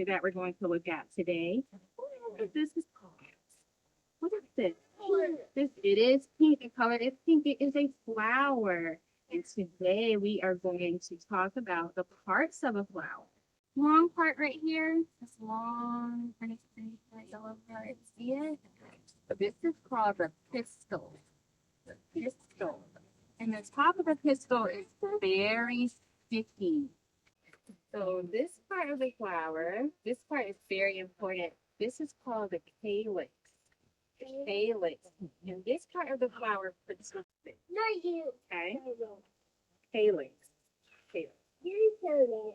picture that we're going to look at today. This is called. What is this? It is pink in color. It's pink. It is a flower. And today we are going to talk about the parts of a flower. Long part right here. This long kind of thing right over. See it? This is called the pistil. The pistil. And the top of the pistil is very sticky. So this part of the flower, this part is very important. This is called the calyx. Calyx. And this part of the flower produces it. Not you. Okay? Calyx. Calyx. You tell me.